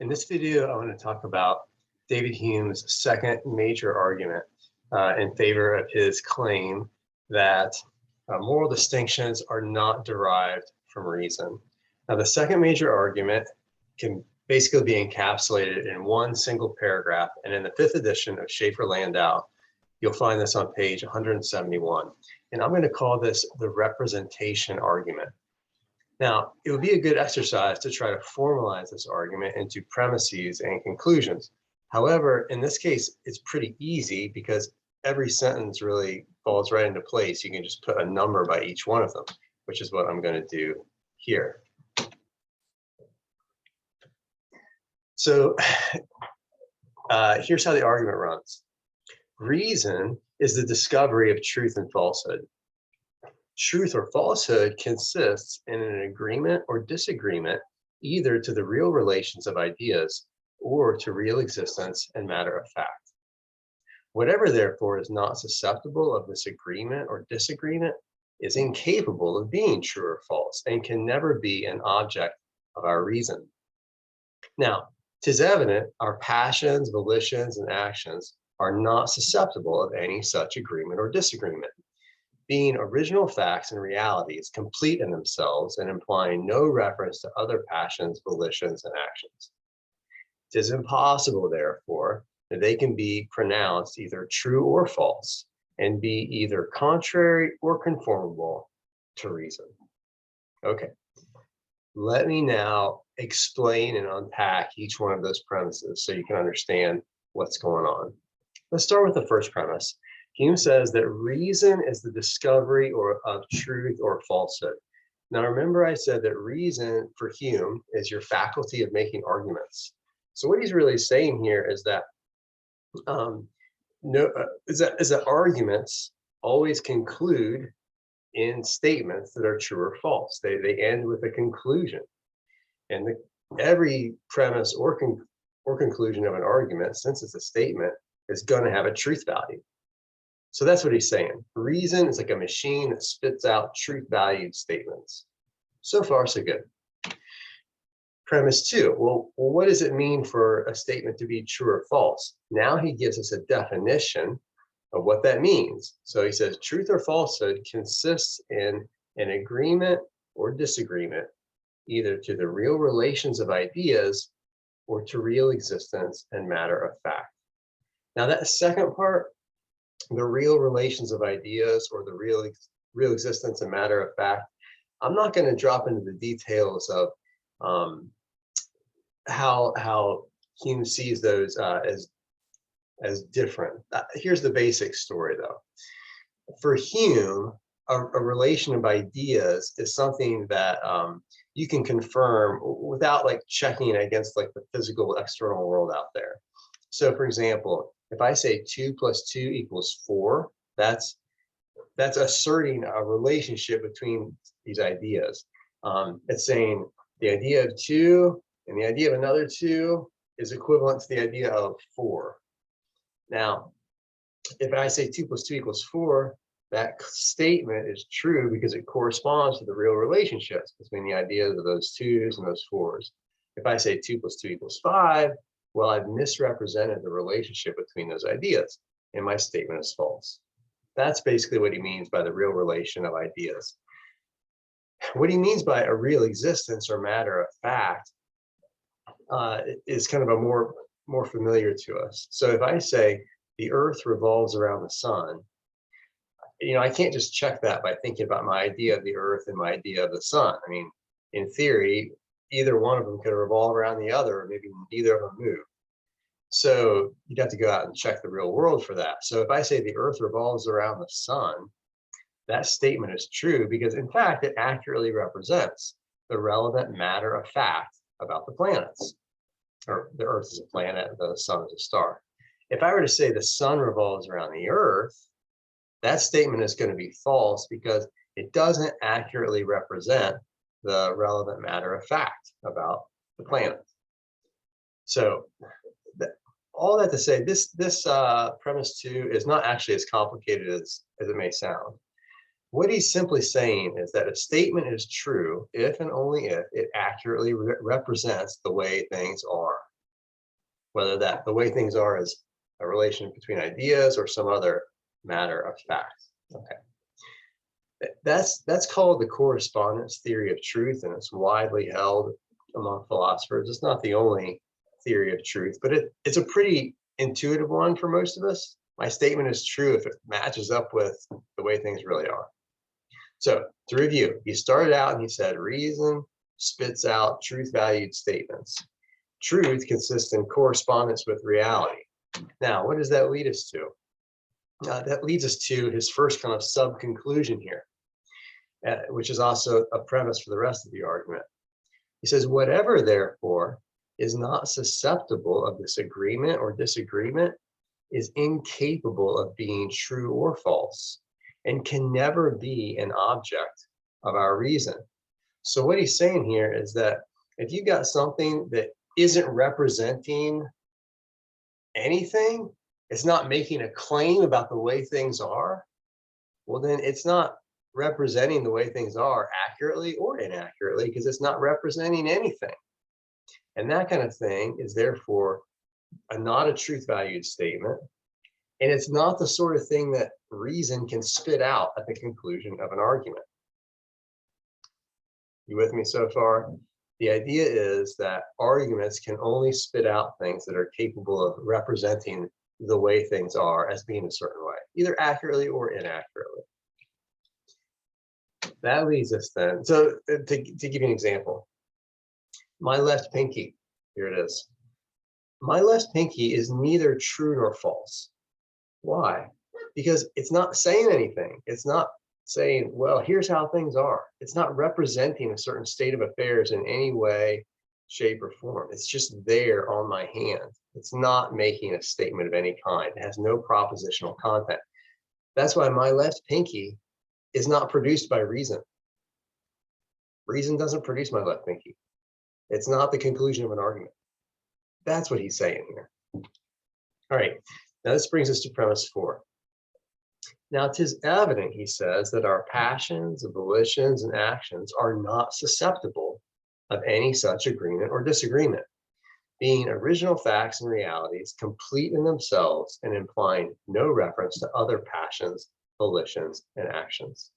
In this video, I want to talk about David Hume's second major argument in favor of his claim that moral distinctions are not derived from reason. Now, the second major argument can basically be encapsulated in one single paragraph, and in the 5th edition of Schaeffer-Landau, you'll find this on page 171. And I'm going to call this the representation argument. Now, it would be a good exercise to try to formalize this argument into premises and conclusions. However, in this case, it's pretty easy because every sentence really falls right into place. You can just put a number by each one of them, which is what I'm going to do here. So here's how the argument runs. Reason is the discovery of truth and falsehood. Truth or falsehood consists in an agreement or disagreement either to the real relations of ideas or to real existence and matter of fact. Whatever, therefore, is not susceptible of this agreement or disagreement is incapable of being true or false and can never be an object of our reason. Now, 'tis evident our passions, volitions, and actions are not susceptible of any such agreement or disagreement, being original facts and realities, complete in themselves and implying no reference to other passions, volitions, and actions. It is impossible, therefore, that they can be pronounced either true or false and be either contrary or conformable to reason. Okay, let me now explain and unpack each one of those premises so you can understand what's going on. Let's start with the first premise. Hume says that reason is the discovery of truth or falsehood. Now, remember I said that reason for Hume is your faculty of making arguments. So what he's really saying here is that arguments always conclude in statements that are true or false. They end with a conclusion, and every premise or conclusion of an argument, since it's a statement, is going to have a truth value. So that's what he's saying. Reason is like a machine that spits out truth-valued statements. So far, so good. Premise 2, well, what does it mean for a statement to be true or false? Now he gives us a definition of what that means. So he says, truth or falsehood consists in an agreement or disagreement, either to the real relations of ideas or to real existence and matter of fact. Now that second part, the real relations of ideas or the real existence and matter of fact, I'm not going to drop into the details of how Hume sees those as different. Here's the basic story, though. For Hume, a relation of ideas is something that you can confirm without like checking against like the physical external world out there. So, for example, if I say 2 + 2 = 4, that's asserting a relationship between these ideas. It's saying the idea of 2 and the idea of another 2 is equivalent to the idea of 4. Now, if I say 2 + 2 = 4, that statement is true because it corresponds to the real relationships between the ideas of those 2s and those 4s. If I say 2 + 2 = 5, well, I've misrepresented the relationship between those ideas, and my statement is false. That's basically what he means by the real relation of ideas. What he means by a real existence or matter of fact is kind of a more familiar to us. So if I say the Earth revolves around the sun, I can't just check that by thinking about my idea of the Earth and my idea of the sun. I mean, in theory, either one of them could revolve around the other, or maybe neither of them move. So you'd have to go out and check the real world for that. So if I say the Earth revolves around the sun, that statement is true because, in fact, it accurately represents the relevant matter of fact about the planets. Or the Earth is a planet, the sun is a star. If I were to say the sun revolves around the Earth, that statement is going to be false because it doesn't accurately represent the relevant matter of fact about the planet. So all that to say, this premise 2 is not actually as complicated as it may sound. What he's simply saying is that a statement is true if and only if it accurately represents the way things are. whether that the way things are is a relation between ideas or some other matter of fact. Okay. That's called the correspondence theory of truth, and it's widely held among philosophers. It's not the only theory of truth, but it's a pretty intuitive one for most of us. My statement is true if it matches up with the way things really are. So to review, he started out and he said, reason spits out truth-valued statements. Truth consists in correspondence with reality. Now, what does that lead us to? That leads us to his first kind of sub-conclusion here, which is also a premise for the rest of the argument. He says, whatever, therefore, is not susceptible of this agreement or disagreement is incapable of being true or false and can never be an object of our reason. So what he's saying here is that if you got something that isn't representing anything, it's not making a claim about the way things are, well, then it's not representing the way things are accurately or inaccurately because it's not representing anything. And that kind of thing is therefore not a truth valued statement. And it's not the sort of thing that reason can spit out at the conclusion of an argument. You with me so far? The idea is that arguments can only spit out things that are capable of representing the way things are as being a certain way, either accurately or inaccurately. That leads us then, so to give you an example, my left pinky, here it is. My left pinky is neither true nor false. Why? Because it's not saying anything. It's not saying, well, here's how things are. It's not representing a certain state of affairs in any way, shape, or form. It's just there on my hand. It's not making a statement of any kind. It has no propositional content. That's why my left pinky is not produced by reason. Reason doesn't produce my left pinky. It's not the conclusion of an argument. That's what he's saying here. All right, now this brings us to premise 4. Now, 'tis evident, he says, that our passions, volitions, and actions are not susceptible of any such agreement or disagreement, being original facts and realities, complete in themselves and implying no reference to other passions, volitions, and actions.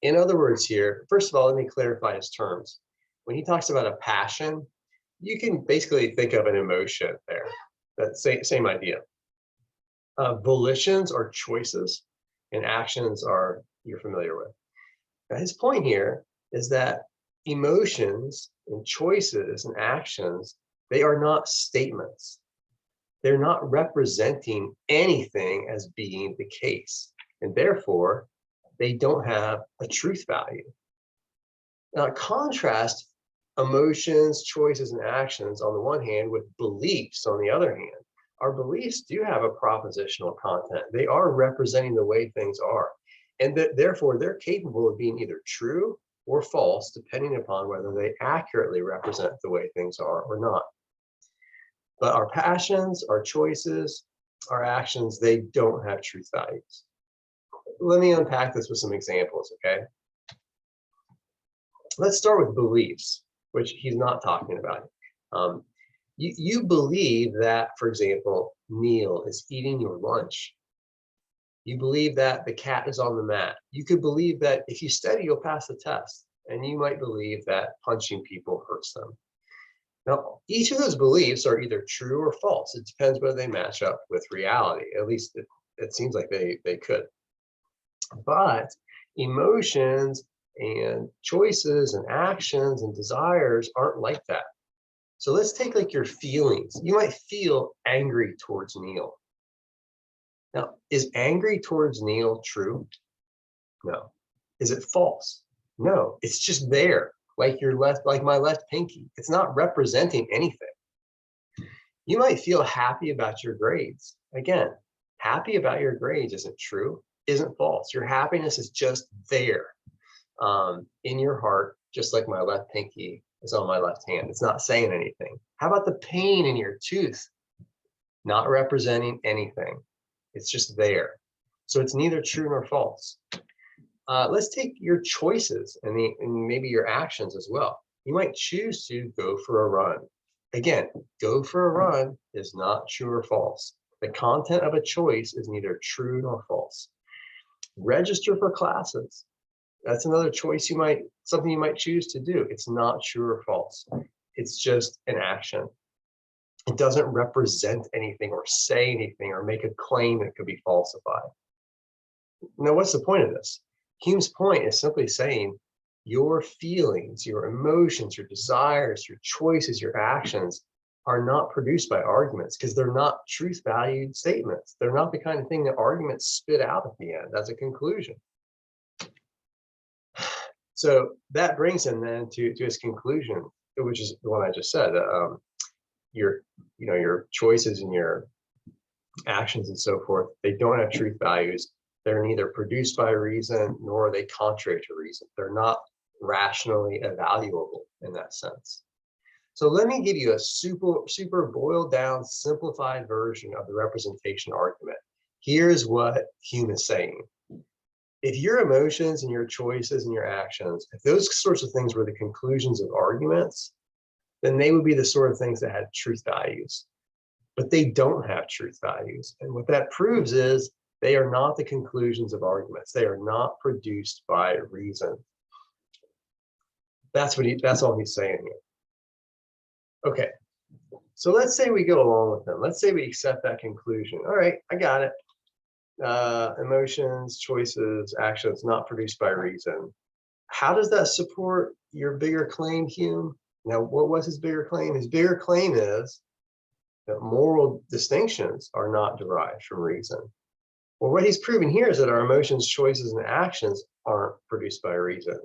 In other words here, first of all, let me clarify his terms. When he talks about a passion, you can basically think of an emotion there. That same idea. Volitions are choices, and actions are you're familiar with. Now, his point here is that emotions and choices and actions, they are not statements. They're not representing anything as being the case, and therefore they don't have a truth value. Now, contrast emotions, choices, and actions on the one hand with beliefs on the other hand. Our beliefs do have a propositional content. They are representing the way things are. And therefore, they're capable of being either true or false, depending upon whether they accurately represent the way things are or not. But our passions, our choices, our actions, they don't have truth values. Let me unpack this with some examples, okay? Let's start with beliefs, which he's not talking about. You believe that, for example, Neil is eating your lunch. You believe that the cat is on the mat. You could believe that if you study, you'll pass the test. And you might believe that punching people hurts them. Now, each of those beliefs are either true or false. It depends whether they match up with reality. At least it seems like they could. But emotions and choices and actions and desires aren't like that. So let's take like your feelings. You might feel angry towards Neil. Now, is angry towards Neil true? No. Is it false? No. It's just there, like your left, like my left pinky. It's not representing anything. You might feel happy about your grades. Again, happy about your grades isn't true, isn't false. Your happiness is just there in your heart, just like my left pinky is on my left hand. It's not saying anything. How about the pain in your tooth? Not representing anything. It's just there. So it's neither true nor false. Let's take your choices and maybe your actions as well. You might choose to go for a run. Again, go for a run is not true or false. The content of a choice is neither true nor false. Register for classes. That's another choice something you might choose to do. It's not true or false. It's just an action. It doesn't represent anything or say anything or make a claim that could be falsified. Now, what's the point of this? Hume's point is simply saying your feelings, your emotions, your desires, your choices, your actions are not produced by arguments because they're not truth-valued statements. They're not the kind of thing that arguments spit out at the end as a conclusion. So that brings him then to his conclusion, which is the one I just said. Your choices and your actions and so forth, they don't have truth values. They're neither produced by reason nor are they contrary to reason. They're not rationally evaluable in that sense. So let me give you a super boiled down, simplified version of the representation argument. Here's what Hume is saying. If your emotions and your choices and your actions, if those sorts of things were the conclusions of arguments, then they would be the sort of things that had truth values. But they don't have truth values. And what that proves is they are not the conclusions of arguments. They are not produced by reason. That's all he's saying here. Okay, so let's say we go along with them. Let's say we accept that conclusion. All right, I got it. Emotions, choices, actions not produced by reason. How does that support your bigger claim, Hume? Now, what was his bigger claim? His bigger claim is that moral distinctions are not derived from reason. Well, what he's proven here is that our emotions, choices, and actions aren't produced by reason.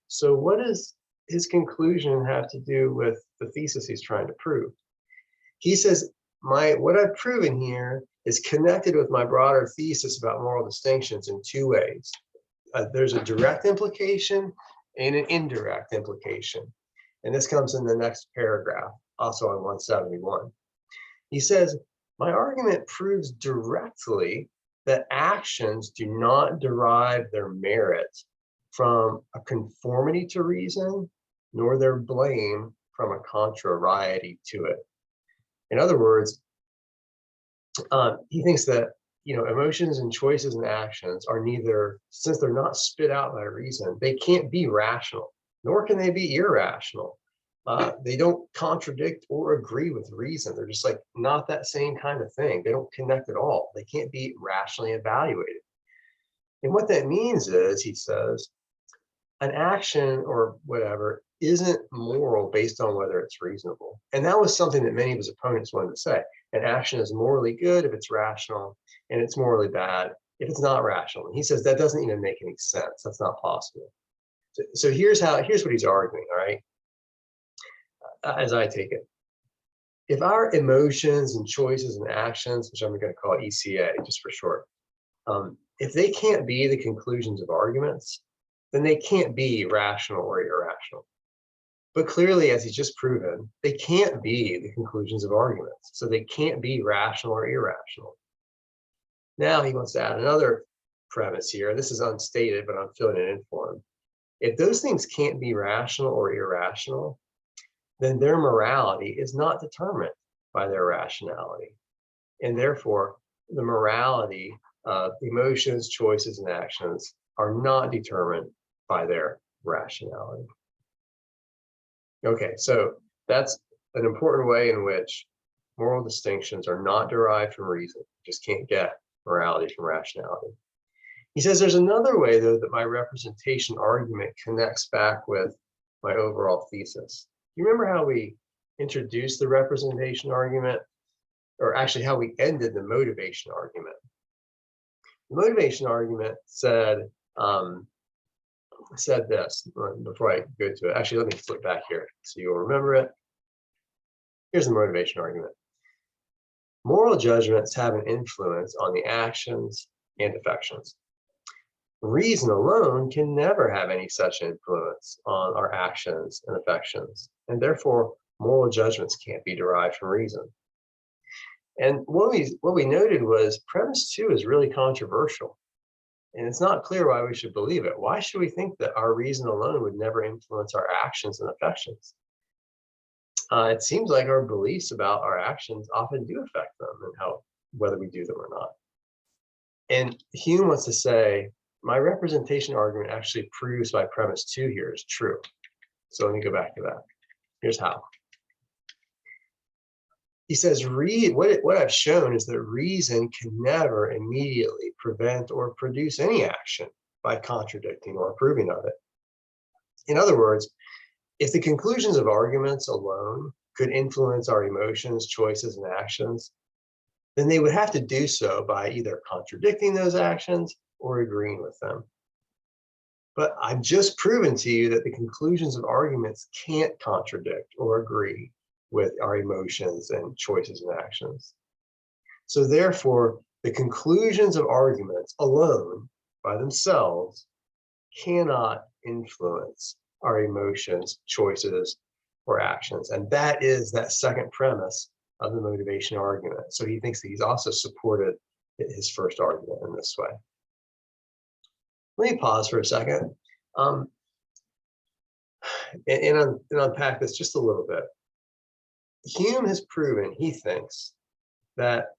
So what does his conclusion have to do with the thesis he's trying to prove? He says, what I've proven here is connected with my broader thesis about moral distinctions in two ways. There's a direct implication and an indirect implication. And this comes in the next paragraph, also on 171. He says, my argument proves directly that actions do not derive their merit from a conformity to reason, nor their blame from a contrariety to it. In other words, he thinks that emotions and choices and actions are neither, since they're not spit out by reason, they can't be rational, nor can they be irrational. They don't contradict or agree with reason. They're just like not that same kind of thing. They don't connect at all. They can't be rationally evaluated. And what that means is, he says, an action or whatever isn't moral based on whether it's reasonable. And that was something that many of his opponents wanted to say. An action is morally good if it's rational, and it's morally bad if it's not rational. And he says that doesn't even make any sense. That's not possible. So here's what he's arguing, all right? As I take it. If our emotions and choices and actions, which I'm going to call ECA just for short, if they can't be the conclusions of arguments, then they can't be rational or irrational. But clearly, as he's just proven, they can't be the conclusions of arguments. So they can't be rational or irrational. Now he wants to add another premise here. This is unstated, but I'm filling it in for him. If those things can't be rational or irrational, then their morality is not determined by their rationality. And therefore, the morality of emotions, choices, and actions are not determined by their rationality. Okay, so that's an important way in which moral distinctions are not derived from reason. You just can't get morality from rationality. He says there's another way, though, that my representation argument connects back with my overall thesis. You remember how we introduced the representation argument, or actually how we ended the motivation argument? The motivation argument said this before I go to it. Actually, let me flip back here so you'll remember it. Here's the motivation argument. Moral judgments have an influence on the actions and affections. Reason alone can never have any such influence on our actions and affections, and therefore moral judgments can't be derived from reason. And what we noted was premise 2 is really controversial, and it's not clear why we should believe it. Why should we think that our reason alone would never influence our actions and affections? it seems like our beliefs about our actions often do affect them and whether we do them or not. And Hume wants to say, my representation argument actually proves my premise 2 here is true. So let me go back to that. Here's how. He says, what I've shown is that reason can never immediately prevent or produce any action by contradicting or approving of it. In other words, if the conclusions of arguments alone could influence our emotions, choices, and actions, then they would have to do so by either contradicting those actions or agreeing with them. But I've just proven to you that the conclusions of arguments can't contradict or agree with our emotions and choices and actions. So therefore, the conclusions of arguments alone by themselves cannot influence our emotions, choices, or actions. And that is that second premise of the motivation argument. So he thinks that he's also supported his first argument in this way. Let me pause for a second and unpack this just a little bit. Hume has proven, he thinks, that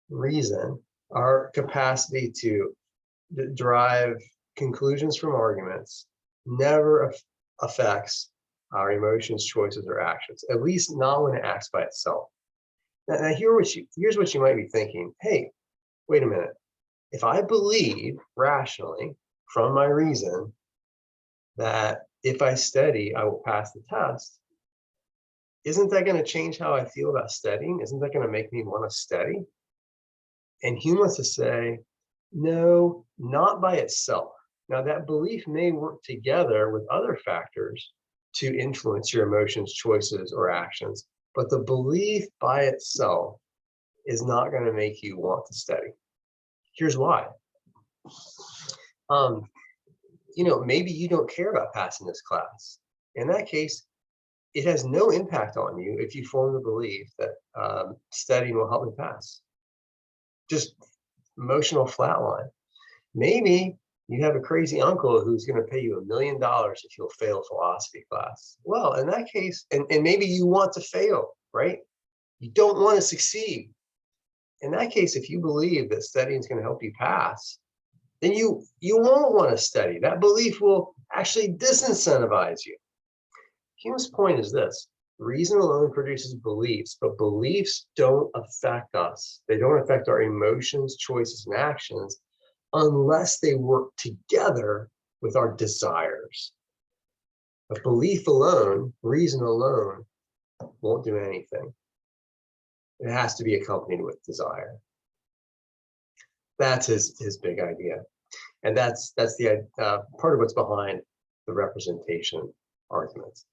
reason, our capacity to derive conclusions from arguments, never affects our emotions, choices, or actions, at least not when it acts by itself. Now here's what you might be thinking. Hey, wait a minute. If I believe rationally from my reason that if I study, I will pass the test, isn't that going to change how I feel about studying? Isn't that going to make me want to study? And Hume wants to say, no, not by itself. Now that belief may work together with other factors to influence your emotions, choices, or actions, but the belief by itself is not going to make you want to study. Here's why. Maybe you don't care about passing this class. In that case, it has no impact on you if you form the belief that studying will help me pass. Just emotional flatline. Maybe you have a crazy uncle who's going to pay you $1 million if you'll fail a philosophy class. Well, in that case, and maybe you want to fail, right? You don't want to succeed. In that case, if you believe that studying is going to help you pass, then you won't want to study. That belief will actually disincentivize you. Hume's point is this: reason alone produces beliefs, but beliefs don't affect us. They don't affect our emotions, choices, and actions unless they work together with our desires. A belief alone, reason alone, won't do anything. It has to be accompanied with desire. That's his big idea. And that's the part of what's behind the representation arguments.